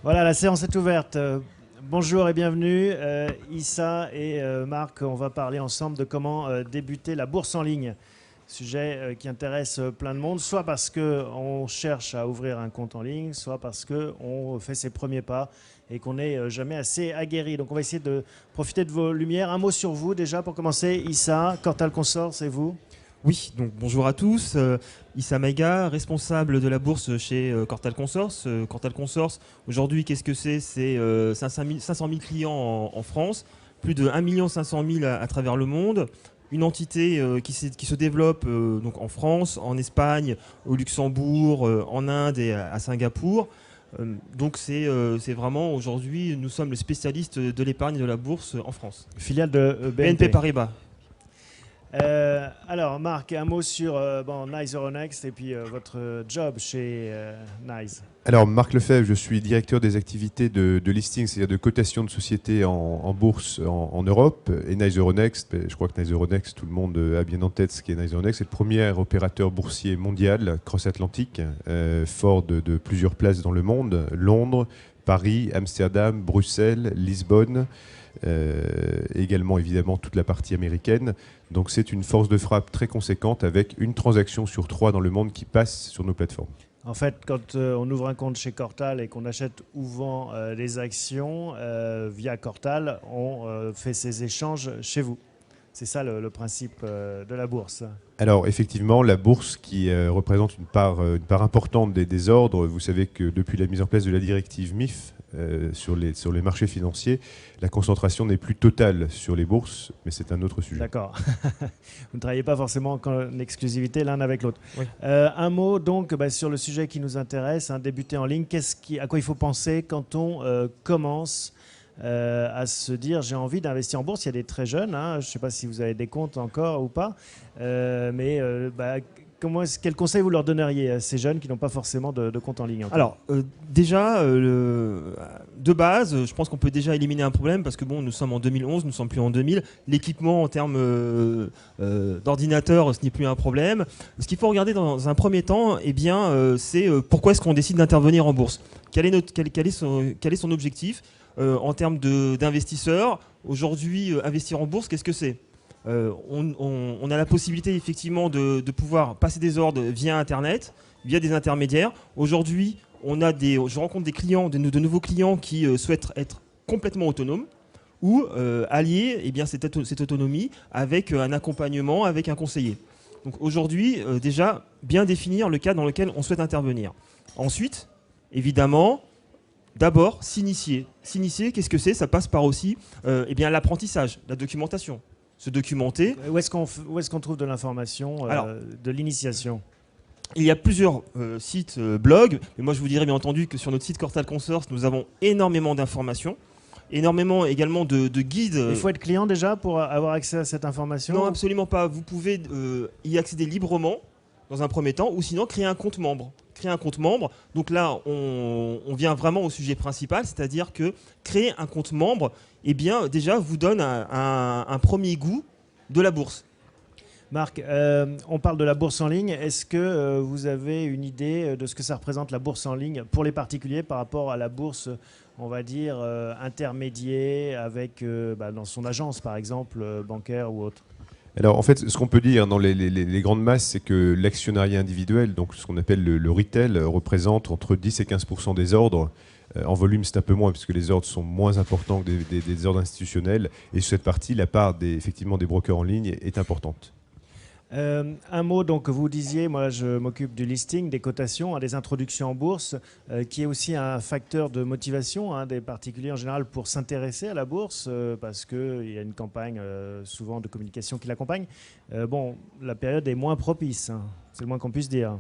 Voilà, la séance est ouverte. Bonjour et bienvenue. Issa et Marc, on va parler ensemble de comment débuter la bourse en ligne. Sujet qui intéresse plein de monde, soit parce qu'on cherche à ouvrir un compte en ligne, soit parce qu'on fait ses premiers pas et qu'on n'est jamais assez aguerri. Donc on va essayer de profiter de vos lumières. Un mot sur vous déjà pour commencer. Issa, Cortal Consort, c'est vous? Oui, donc bonjour à tous. Issa Maïga, responsable de la bourse chez Cortal Consors. Cortal Consors, aujourd'hui, qu'est-ce que c'est? C'est 500 000 clients en France, plus de 1 500 000 à travers le monde. Une entité qui se développe donc en France, en Espagne, au Luxembourg, en Inde et à Singapour. Donc c'est vraiment aujourd'hui, nous sommes le spécialiste de l'épargne et de la bourse en France. Filiale de BNP BNP. Paribas. Alors, Marc, un mot sur Nice Euronext et puis votre job chez Nice. Alors, Marc Lefebvre, je suis directeur des activités de listing, c'est-à-dire de cotation de sociétés en bourse en Europe. Et Nice Euronext, je crois que Nice Euronext, tout le monde a bien en tête ce qu'est Nice Euronext. C'est le premier opérateur boursier mondial, cross-atlantique, fort de plusieurs places dans le monde. Londres, Paris, Amsterdam, Bruxelles, Lisbonne. Également évidemment toute la partie américaine. Donc c'est une force de frappe très conséquente avec une transaction sur 3 dans le monde qui passe sur nos plateformes. En fait, quand on ouvre un compte chez Cortal et qu'on achète ou vend les actions via Cortal, on fait ces échanges chez vous. C'est ça le principe de la bourse. Alors effectivement, la bourse qui représente une part importante des ordres, vous savez que depuis la mise en place de la directive MIF sur les marchés financiers, la concentration n'est plus totale sur les bourses, mais c'est un autre sujet. D'accord. Vous ne travaillez pas forcément en exclusivité l'un avec l'autre. Oui. Un mot donc sur le sujet qui nous intéresse, débuter en ligne. À quoi il faut penser quand on commence à se dire j'ai envie d'investir en bourse? Il y a des très jeunes, je ne sais pas si vous avez des comptes encore ou pas, quel conseil vous leur donneriez à ces jeunes qui n'ont pas forcément de compte en ligne encore? Alors, déjà, de base, je pense qu'on peut déjà éliminer un problème parce que bon, nous sommes en 2011, nous ne sommes plus en 2000. L'équipement en termes d'ordinateur, ce n'est plus un problème. Ce qu'il faut regarder dans un premier temps, c'est pourquoi est-ce qu'on décide d'intervenir en bourse? Quel est son objectif en termes d'investisseurs? Aujourd'hui, investir en bourse, qu'est-ce que c'est? On a la possibilité effectivement de pouvoir passer des ordres via Internet, via des intermédiaires. Aujourd'hui, je rencontre des clients, de nouveaux clients qui souhaitent être complètement autonomes ou allier cette autonomie avec un accompagnement, avec un conseiller. Donc aujourd'hui, déjà, bien définir le cas dans lequel on souhaite intervenir. Ensuite, évidemment, d'abord, s'initier. S'initier, qu'est-ce que c'est? Ça passe par aussi l'apprentissage, la documentation. Se documenter. Où est-ce qu'on trouve de l'information, de l'initiation? Il y a plusieurs sites, blogs, mais moi je vous dirais bien entendu que sur notre site Cortal Consors, nous avons énormément d'informations, énormément également de guides. Il faut être client déjà pour avoir accès à cette information? Non, absolument pas. Vous pouvez y accéder librement dans un premier temps, ou sinon créer un compte membre. Créer un compte membre, donc là on vient vraiment au sujet principal, c'est-à-dire que créer un compte membre, déjà vous donne un premier goût de la bourse. Marc, on parle de la bourse en ligne. Est-ce que vous avez une idée de ce que ça représente la bourse en ligne pour les particuliers par rapport à la bourse, on va dire, intermédiaire avec dans son agence par exemple, bancaire ou autre? Alors en fait, ce qu'on peut dire dans les grandes masses, c'est que l'actionnariat individuel, donc ce qu'on appelle le retail, représente entre 10 et 15% des ordres. En volume, c'est un peu moins, puisque les ordres sont moins importants que des ordres institutionnels. Et sur cette partie, la part effectivement des brokers en ligne est importante. Un mot, donc vous disiez, moi je m'occupe du listing, des cotations, des introductions en bourse, qui est aussi un facteur de motivation des particuliers en général pour s'intéresser à la bourse, parce qu'il y a une campagne souvent de communication qui l'accompagne. La période est moins propice, c'est le moins qu'on puisse dire.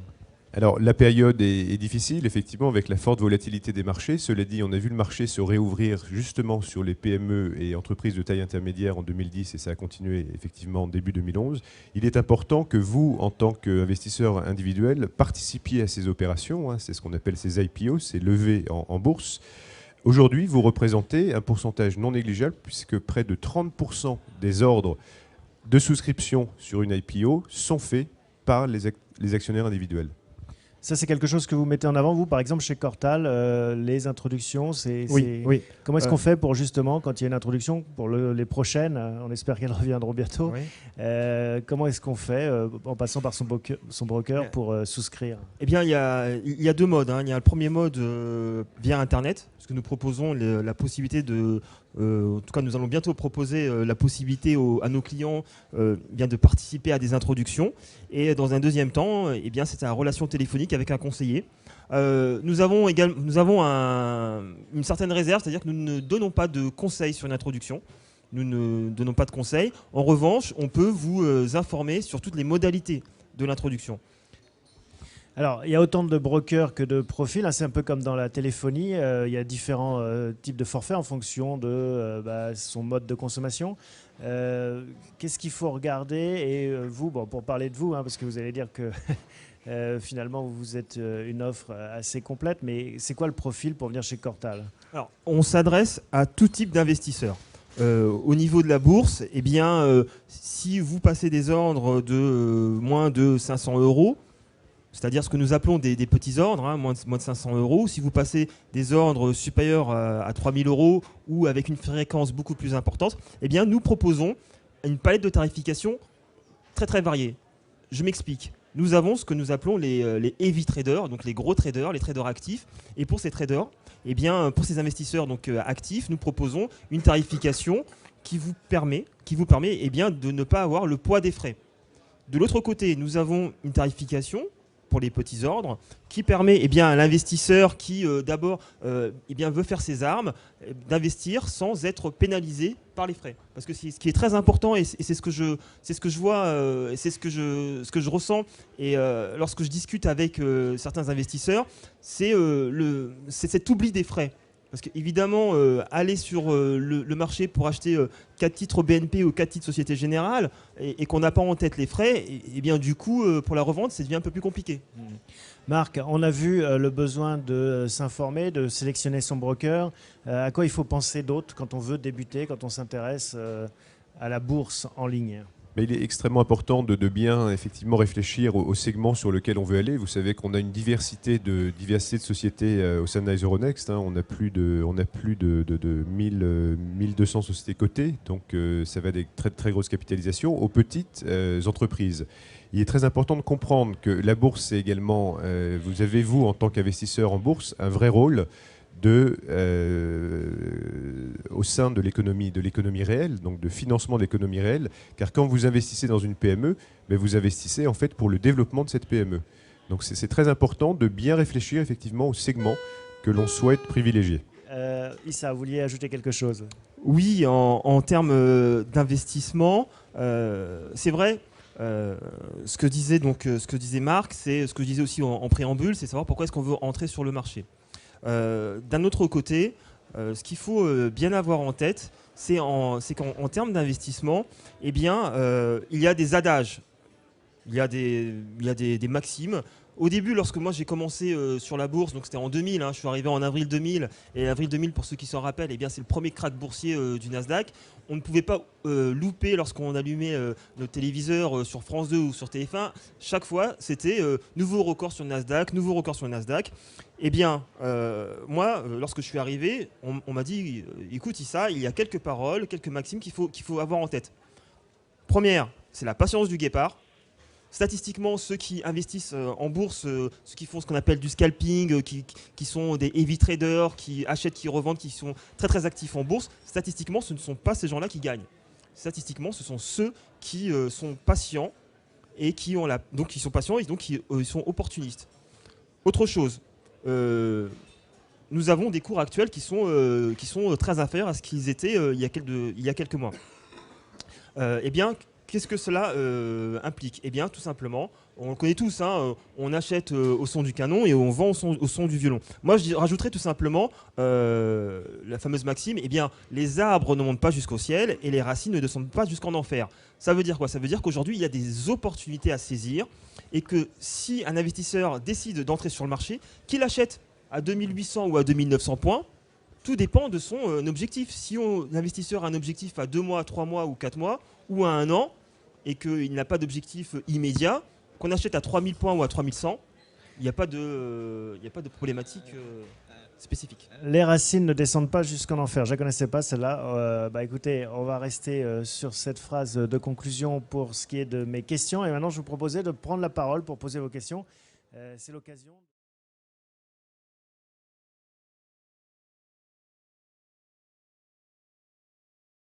Alors la période est difficile, effectivement, avec la forte volatilité des marchés. Cela dit, on a vu le marché se réouvrir justement sur les PME et entreprises de taille intermédiaire en 2010 et ça a continué effectivement en début 2011. Il est important que vous, en tant qu'investisseur individuel, participiez à ces opérations. C'est ce qu'on appelle ces IPO, ces levées en bourse. Aujourd'hui, vous représentez un pourcentage non négligeable puisque près de 30% des ordres de souscription sur une IPO sont faits par les actionnaires individuels. Ça, c'est quelque chose que vous mettez en avant, vous, par exemple, chez Cortal, les introductions. Oui. Comment est-ce qu'on fait pour, justement, quand il y a une introduction, pour les prochaines, on espère qu'elles reviendront bientôt, Oui. comment est-ce qu'on fait, en passant par son broker pour souscrire? Eh bien, il y a deux modes, hein. Il y a le premier mode via Internet, parce que nous proposons la possibilité de... en tout cas, nous allons bientôt proposer la possibilité à nos clients bien de participer à des introductions. Et dans un deuxième temps, eh bien, c'est la relation téléphonique avec un conseiller. Nous avons une certaine réserve, c'est-à-dire que nous ne donnons pas de conseils sur une introduction. Nous ne donnons pas de conseils. En revanche, on peut vous informer sur toutes les modalités de l'introduction. Alors, il y a autant de brokers que de profils, hein. C'est un peu comme dans la téléphonie. Il y a différents types de forfaits en fonction de son mode de consommation. Qu'est-ce qu'il faut regarder? Et vous, pour parler de vous, hein, parce que vous allez dire que finalement, vous êtes une offre assez complète, mais c'est quoi le profil pour venir chez Cortal? Alors, on s'adresse à tout type d'investisseurs. Au niveau de la bourse, eh bien, si vous passez des ordres de moins de 500 euros, c'est-à-dire ce que nous appelons des petits ordres, hein, moins de 500 euros. Si vous passez des ordres supérieurs à 3000 euros ou avec une fréquence beaucoup plus importante, eh bien, nous proposons une palette de tarification très très variée. Je m'explique. Nous avons ce que nous appelons les heavy traders, donc les gros traders, les traders actifs. Et pour ces traders, eh bien, pour ces investisseurs donc, actifs, nous proposons une tarification qui vous permet eh bien, de ne pas avoir le poids des frais. De l'autre côté, nous avons une tarification pour les petits ordres, qui permet eh bien, à l'investisseur qui d'abord eh bien, veut faire ses armes, d'investir sans être pénalisé par les frais. Parce que ce qui est très important, et c'est ce que je vois, c'est ce que je ressens, et lorsque je discute avec certains investisseurs, c'est cet oubli des frais. Parce qu'évidemment, aller sur le marché pour acheter 4 titres BNP ou 4 titres Société Générale et qu'on n'a pas en tête les frais, et bien du coup, pour la revente, ça devient un peu plus compliqué. Marc, on a vu le besoin de s'informer, de sélectionner son broker. À quoi il faut penser d'autre quand on veut débuter, quand on s'intéresse à la bourse en ligne? Mais il est extrêmement important de bien effectivement réfléchir au segment sur lequel on veut aller. Vous savez qu'on a une diversité de sociétés au sein de Euronext, hein. On a plus de 1200 sociétés cotées, donc ça va des très très grosses capitalisations aux petites entreprises. Il est très important de comprendre que la bourse, c'est également, vous avez vous en tant qu'investisseur en bourse un vrai rôle au sein de l'économie réelle, donc de financement de l'économie réelle, car quand vous investissez dans une PME, vous investissez en fait pour le développement de cette PME. Donc c'est très important de bien réfléchir effectivement au segment que l'on souhaite privilégier. Issa, vous vouliez ajouter quelque chose? Oui, en termes d'investissement, c'est vrai. Ce que disait Marc, c'est ce que je disais aussi en préambule, c'est savoir pourquoi est-ce qu'on veut entrer sur le marché. D'un autre côté, ce qu'il faut bien avoir en tête, c'est qu'en termes d'investissement, eh bien, il y a des adages, il y a des maximes. Au début, lorsque moi j'ai commencé sur la bourse, donc c'était en 2000, hein, je suis arrivé en avril 2000, et avril 2000, pour ceux qui s'en rappellent, eh bien, c'est le premier crack boursier du Nasdaq. On ne pouvait pas louper lorsqu'on allumait notre téléviseur sur France 2 ou sur TF1. Chaque fois, c'était nouveau record sur le Nasdaq, nouveau record sur le Nasdaq. Eh bien, moi, lorsque je suis arrivé, on m'a dit, écoute Issa, il y a quelques paroles, quelques maximes qu'il faut avoir en tête. Première, c'est la patience du guépard. Statistiquement, ceux qui investissent en bourse, ceux qui font ce qu'on appelle du scalping, qui sont des heavy traders, qui achètent, qui revendent, qui sont très très actifs en bourse, statistiquement, ce ne sont pas ces gens-là qui gagnent. Statistiquement, ce sont ceux qui sont patients et qui sont patients et donc qui sont opportunistes. Autre chose, nous avons des cours actuels qui sont très inférieurs à ce qu'ils étaient il y a quelques mois. Eh bien, qu'est-ce que cela implique? Eh bien, tout simplement, on le connaît tous, hein, on achète au son du canon et on vend au son du violon. Moi, je rajouterais tout simplement la fameuse maxime, eh bien, les arbres ne montent pas jusqu'au ciel et les racines ne descendent pas jusqu'en enfer. Ça veut dire quoi? Ça veut dire qu'aujourd'hui, il y a des opportunités à saisir et que si un investisseur décide d'entrer sur le marché, qu'il achète à 2800 ou à 2900 points, tout dépend de son objectif. Si l'investisseur a un objectif à 2 mois, 3 mois ou 4 mois ou à 1 an et qu'il n'a pas d'objectif immédiat, qu'on achète à 3000 points ou à 3100, il n'y a pas de problématique spécifique. Les racines ne descendent pas jusqu'en enfer. Je ne la connaissais pas celle-là. Écoutez, on va rester sur cette phrase de conclusion pour ce qui est de mes questions. Et maintenant, je vous proposais de prendre la parole pour poser vos questions. C'est l'occasion.